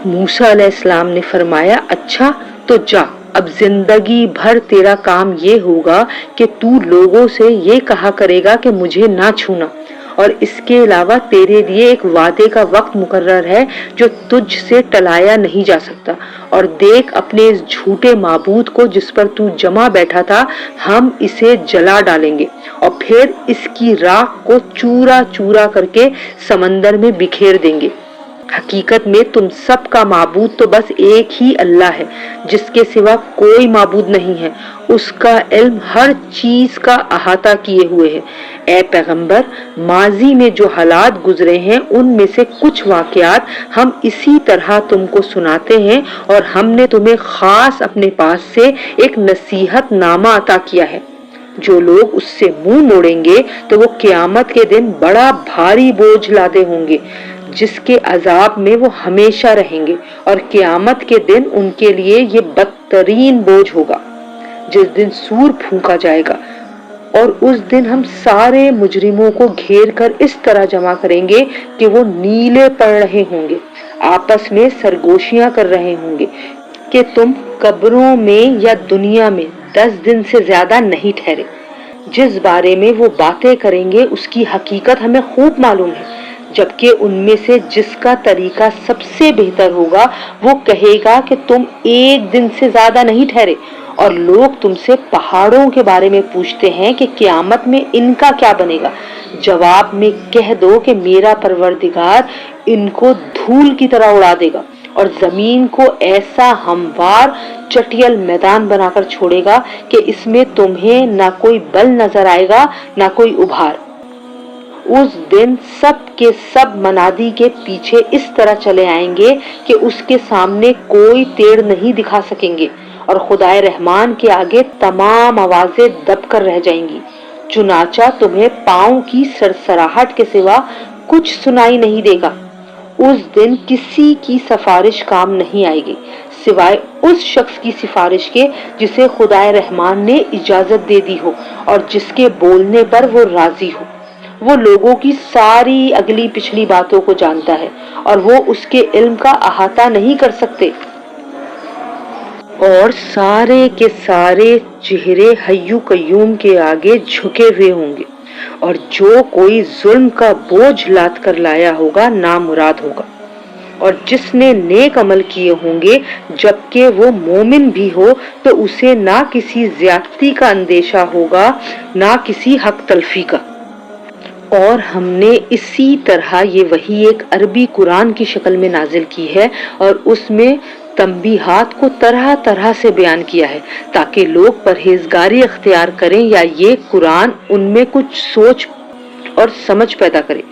[SPEAKER 1] موسیٰ علیہ السلام نے فرمایا اچھا تو جا، اب زندگی بھر تیرا کام یہ ہوگا کہ تو لوگوں سے یہ کہا کرے گا کہ مجھے نہ چھونا، اور اس کے علاوہ تیرے لیے ایک وعدے کا وقت مقرر ہے جو تجھ سے ٹلایا نہیں جا سکتا، اور دیکھ اپنے اس جھوٹے معبود کو جس پر تو جمع بیٹھا تھا، ہم اسے جلا ڈالیں گے اور پھر اس کی راکھ کو چورا چورا کر کے سمندر میں بکھیر دیں گے۔ حقیقت میں تم سب کا معبود تو بس ایک ہی اللہ ہے جس کے سوا کوئی معبود نہیں ہے، اس کا علم ہر چیز کا احاطہ کیے ہوئے ہے۔ اے پیغمبر، ماضی میں جو حالات گزرے ہیں ان میں سے کچھ واقعات ہم اسی طرح تم کو سناتے ہیں، اور ہم نے تمہیں خاص اپنے پاس سے ایک نصیحت نامہ عطا کیا ہے۔ جو لوگ اس سے منہ موڑیں گے تو وہ قیامت کے دن بڑا بھاری بوجھ لادے ہوں گے جس کے عذاب میں وہ ہمیشہ رہیں گے، اور قیامت کے دن ان کے لیے یہ بدترین بوجھ ہوگا جس دن سور پھونکا جائے گا، اور اس دن ہم سارے مجرموں کو گھیر کر اس طرح جمع کریں گے کہ وہ نیلے پڑ رہے ہوں گے، آپس میں سرگوشیاں کر رہے ہوں گے کہ تم قبروں میں یا دنیا میں 10 دن سے زیادہ نہیں ٹھہرے۔ جس بارے میں وہ باتیں کریں گے اس کی حقیقت ہمیں خوب معلوم ہے، جبکہ ان میں سے جس کا طریقہ سب سے بہتر ہوگا وہ کہے گا کہ تم 1 دن سے زیادہ نہیں ٹھہرے، اور لوگ تم سے پہاڑوں کے بارے میں پوچھتے ہیں کہ قیامت میں ان کا کیا بنے گا۔ جواب میں کہہ دو کہ میرا پروردگار ان کو دھول کی طرح اڑا دے گا اور زمین کو ایسا ہموار چٹیل میدان بنا کر چھوڑے گا کہ اس میں تمہیں نہ کوئی بل نظر آئے گا نہ کوئی ابھار۔ اس دن سب کے سب منادی کے پیچھے اس طرح چلے آئیں گے کہ اس کے سامنے کوئی تیڑ نہیں دکھا سکیں گے، اور خدائے رحمان کے آگے تمام آوازیں دب کر رہ جائیں گی، چنانچہ تمہیں پاؤں کی سرسراہٹ کے سوا کچھ سنائی نہیں دے گا۔ اس دن کسی کی سفارش کام نہیں آئے گی سوائے اس شخص کی سفارش کے جسے خدائے رحمان نے اجازت دے دی ہو اور جس کے بولنے پر وہ راضی ہو۔ وہ لوگوں کی ساری اگلی پچھلی باتوں کو جانتا ہے اور وہ اس کے علم کا احاطہ نہیں کر سکتے، اور سارے کے سارے چہرے حیّ قیوم کے آگے جھکے ہوئے ہوں گے، اور جو کوئی ظلم کا بوجھ لاد کر لایا ہوگا نامراد ہوگا، اور جس نے نیک عمل کیے ہوں گے جبکہ وہ مومن بھی ہو تو اسے نہ کسی زیادتی کا اندیشہ ہوگا نہ کسی حق تلفی کا۔ اور ہم نے اسی طرح یہ وحی ایک عربی قرآن کی شکل میں نازل کی ہے، اور اس میں تنبیہات کو طرح طرح سے بیان کیا ہے تاکہ لوگ پرہیزگاری اختیار کریں یا یہ قرآن ان میں کچھ سوچ اور سمجھ پیدا کرے۔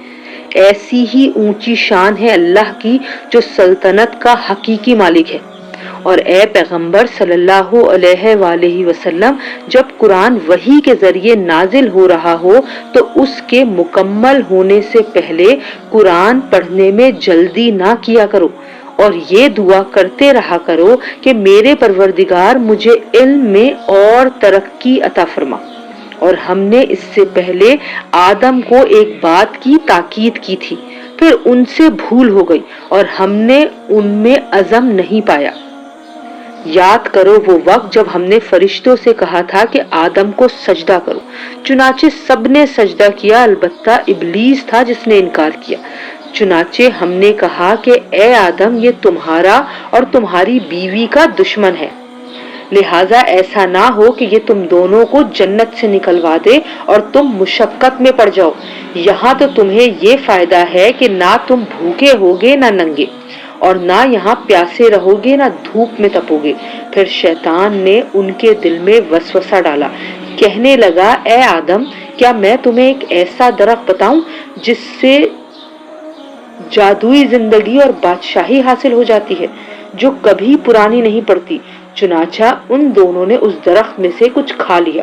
[SPEAKER 1] ایسی ہی اونچی شان ہے اللہ کی جو سلطنت کا حقیقی مالک ہے۔ اور اے پیغمبر صلی اللہ علیہ وآلہ وسلم، جب قرآن وحی کے ذریعے نازل ہو رہا ہو تو اس کے مکمل ہونے سے پہلے قرآن پڑھنے میں جلدی نہ کیا کرو، اور یہ دعا کرتے رہا کرو کہ میرے پروردگار مجھے علم میں اور ترقی عطا فرما۔ اور ہم نے اس سے پہلے آدم کو ایک بات کی تاکید کی تھی، پھر ان سے بھول ہو گئی اور ہم نے ان میں عزم نہیں پایا۔ یاد کرو وہ وقت جب ہم نے فرشتوں سے کہا تھا کہ آدم کو سجدہ کرو، چنانچہ سب نے سجدہ کیا البتہ ابلیس تھا جس نے انکار کیا۔ چنانچہ ہم نے کہا کہ اے آدم، یہ تمہارا اور تمہاری بیوی کا دشمن ہے، لہٰذا ایسا نہ ہو کہ یہ تم دونوں کو جنت سے نکلوا دے اور تم مشقت میں پڑ جاؤ۔ یہاں تو تمہیں یہ فائدہ ہے کہ نہ تم بھوکے ہوگے نہ ننگے، اور نہ یہاں پیاسے رہو گے نہ دھوپ میں تپو گے۔ پھر شیطان نے ان کے دل میں وسوسہ ڈالا، کہنے لگا اے آدم، کیا میں تمہیں ایک ایسا درخت بتاؤں جس سے جادوئی زندگی اور بادشاہی حاصل ہو جاتی ہے جو کبھی پرانی نہیں پڑتی؟ چنانچہ ان دونوں نے اس درخت میں سے کچھ کھا لیا،